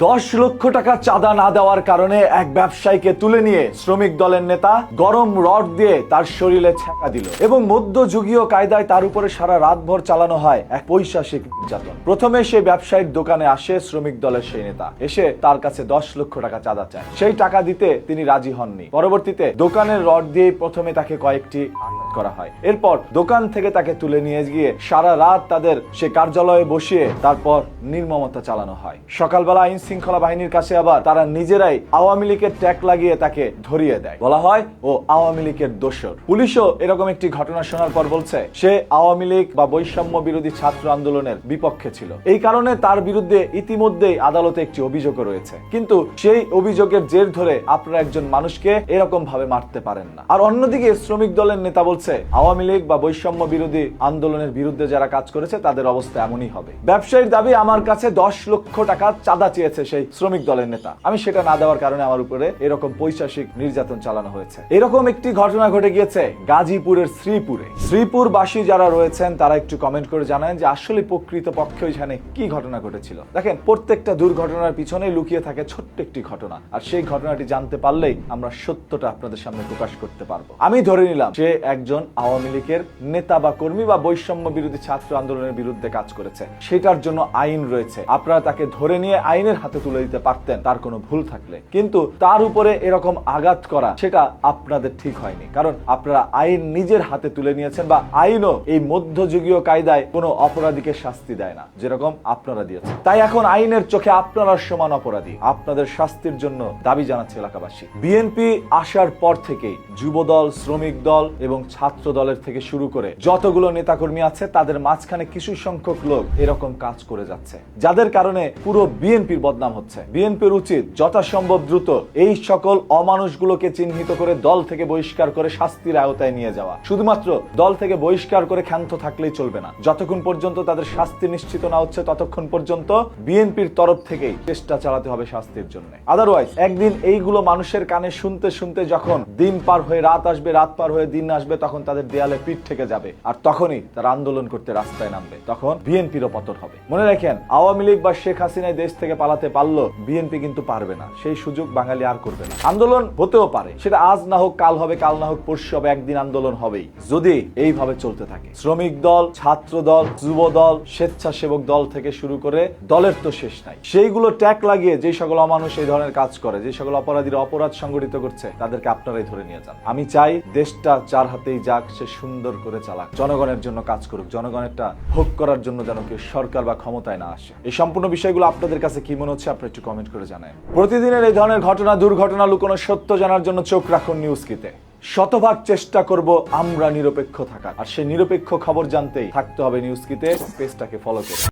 10 লক্ষ টাকা চাঁদা না দেওয়ার কারণে এক ব্যবসায়ীকে তুলে নিয়ে শ্রমিক দলের নেতা গরম রড দিয়ে তার শরীরে ছ্যাঁকা দিল এবং মধ্যযুগীয় কায়দায় তার উপরে সারা রাতভর চালানো হয় এক পৈশাচিক নির্যাতন। প্রথমে সেই ব্যবসায়ীর দোকানে আসে শ্রমিক দলের সেই নেতা, এসে তার কাছে 10 লক্ষ টাকা চাঁদা চায়। সেই টাকা দিতে তিনি রাজি হননি। পরবর্তীতে দোকানের রড দিয়ে প্রথমে তাকে কয়েকটি আঘাত করা হয়। এরপর দোকান থেকে তাকে তুলে নিয়ে গিয়ে সারা রাত তাদের সে কার্যালয়ে বসিয়ে তারপর নির্মমতা চালানো হয়। সকালবেলা আইন শৃঙ্খলা বাহিনীর কাছে আবার তারা নিজেরাই আওয়ামী লীগের ট্যাগ লাগিয়ে তাকে ধরিয়ে দেয়। বলা হয় ও আওয়ামী লীগের দোসর। পুলিশও এরকম একটি ঘটনা শোনার পর বলছে সে আওয়ামী লীগ বা বৈষম্য বিরোধী ছাত্র আন্দোলনের বিপক্ষে ছিল। এই কারণে তার বিরুদ্ধে ইতিমধ্যেই আদালতে একটি অভিযোগও রয়েছে। কিন্তু সেই অভিযোগের জের ধরে আপনারা একজন মানুষকে এরকম ভাবে মারতে পারেন না। আর অন্যদিকে শ্রমিক দলের নেতা বলছে আওয়ামী লীগ বা বৈষম্য বিরোধী আন্দোলনের বিরুদ্ধে যারা কাজ করেছে তাদের অবস্থা এমনই হবে। ব্যবসায়ীর দাবি আমার কাছে 10 লক্ষ টাকা চাঁদা চেয়েছে সেই শ্রমিক দলের নেতা, আমি সেটা না দেওয়ার কারণে আমার উপরে এরকম পৈশাচিক নির্যাতন চালানো হয়েছে। এরকম একটি ঘটনা ঘটে গিয়েছে গাজীপুরের শ্রীপুরে। শ্রীপুরবাসী যারা রয়েছেন তারা একটু কমেন্ট করে জানান যে আসলে প্রকৃত পক্ষে ওইখানে কি ঘটনা ঘটেছিল। দেখেন, প্রত্যেকটা দুর্ঘটনার পিছনে লুকিয়ে থাকে ছোট্ট একটি ঘটনা, আর সেই ঘটনাটি জানতে পারলেই আমরা সত্যটা আপনাদের সামনে প্রকাশ করতে পারবো। আমি ধরে নিলাম সে একজন আওয়ামী লীগের নেতা বা কর্মী বা বৈষম্য বিরোধী ছাত্র আন্দোলনের বিরুদ্ধে কাজ করেছে, সেটার জন্য আইন রয়েছে। আপনারা তাকে ধরে নিয়ে আইনের হাতে তুলে দিতে পারতেন তার কোনো ভুল থাকলে, কিন্তু তার উপরে এরকম আঘাত করা সেটা আপনাদের ঠিক হয়নি। কারণ আপনারা আইন নিজের হাতে তুলে নিয়েছেন, বা আইনও এই মধ্যযুগীয় কায়দায় কোনো অপরাধীকে শাস্তি দেয় না যেরকম আপনারা দিয়েছেন। তাই এখন আইনের চোখে আপনারা সমান অপরাধী। আপনাদের শাস্তির জন্য দাবি জানাচ্ছে এলাকাবাসী। বিএনপি আসার পর থেকেই যুবদল, শ্রমিক দল এবং ছাত্র দলের থেকে শুরু করে যতগুলো নেতাকর্মী আছে তাদের মাঝখানে কিছু সংখ্যক লোক এরকম কাজ করে যাচ্ছে, যাদের কারণে পুরো বিএনপির বদনাম হচ্ছে। বিএনপির উচিত যথাসম্ভব দ্রুত এই সকল অমানুষগুলোকে চিহ্নিত করে দল থেকে বহিষ্কার করে শাস্তির আওতায় নিয়ে যাওয়া। শুধুমাত্র দল থেকে বহিষ্কার করে ক্ষান্ত থাকলেই চলবে না, যতক্ষণ পর্যন্ত তাদের শাস্তি নিশ্চিত না হচ্ছে ততক্ষণ পর্যন্ত বিএনপির তরফ থেকেই চেষ্টা চালাতে হবে শাস্তির জন্য। আদারওয়াইজ একদিন এইগুলো মানুষের কানে শুনতে শুনতে যখন দিন পার হয়ে রাত আসবে, রাত পার হয়ে দিন আসবে, তখন তাদের দেয়ালে পিঠ থেকে যাবে, আর তখনই তারা আন্দোলন করতে রাস্তায় নামবে, তখন বিএনপিরও পতন হবে। মনে রাখেন, আওয়ামী লীগ বা শেখ হাসিনা দেশ থেকে পালাতে পারলো, বিএনপি কিন্তু পারবে না। সেই সুযোগ বাঙালি আর করবে না। আন্দোলন হতেও পারে, সেটা আজ না হোক কাল হবে, কাল না হোক পরশু হবে, একদিন আন্দোলন হবেই যদি এইভাবে চলতে থাকে। শ্রমিক দল, ছাত্র দল, যুব দল, স্বেচ্ছাসেবক দল থেকে শুরু করে দলের তো শেষ নাই। সেইগুলো ট্যাগ লাগিয়ে যে সকল অমানুষ এই ধরনের কাজ করে, যে সকল অপরাধীরা অপরাধ সংগঠিত করছে, তাদেরকে আপনারাই ধরে নিয়ে যান। আমি চাই দেশটা যার হাতেই যাক, সে সুন্দর করে চালাক, জনগণের জন্য কাজ করুক, জনগণেরটা ভোগ করার জন্য যেন কেউ সরকার বা ক্ষমতায় না আসে। এই সম্পূর্ণ বিষয়গুলো আপনাদের কাছে কি মনে হচ্ছে আপনারা একটু কমেন্ট করে জানান। প্রতিদিনের এই ধরনের ঘটনা, দুর্ঘটনা, লুকোনো সত্য জানার জন্য চোখ রাখুন নিউজকিতে। শতভাগ চেষ্টা করব আমরা নিরপেক্ষ থাকার, আর সেই নিরপেক্ষ খবর জানতেই থাকতে হবে নিউজকিতে। পেজটাকে ফলো করুন।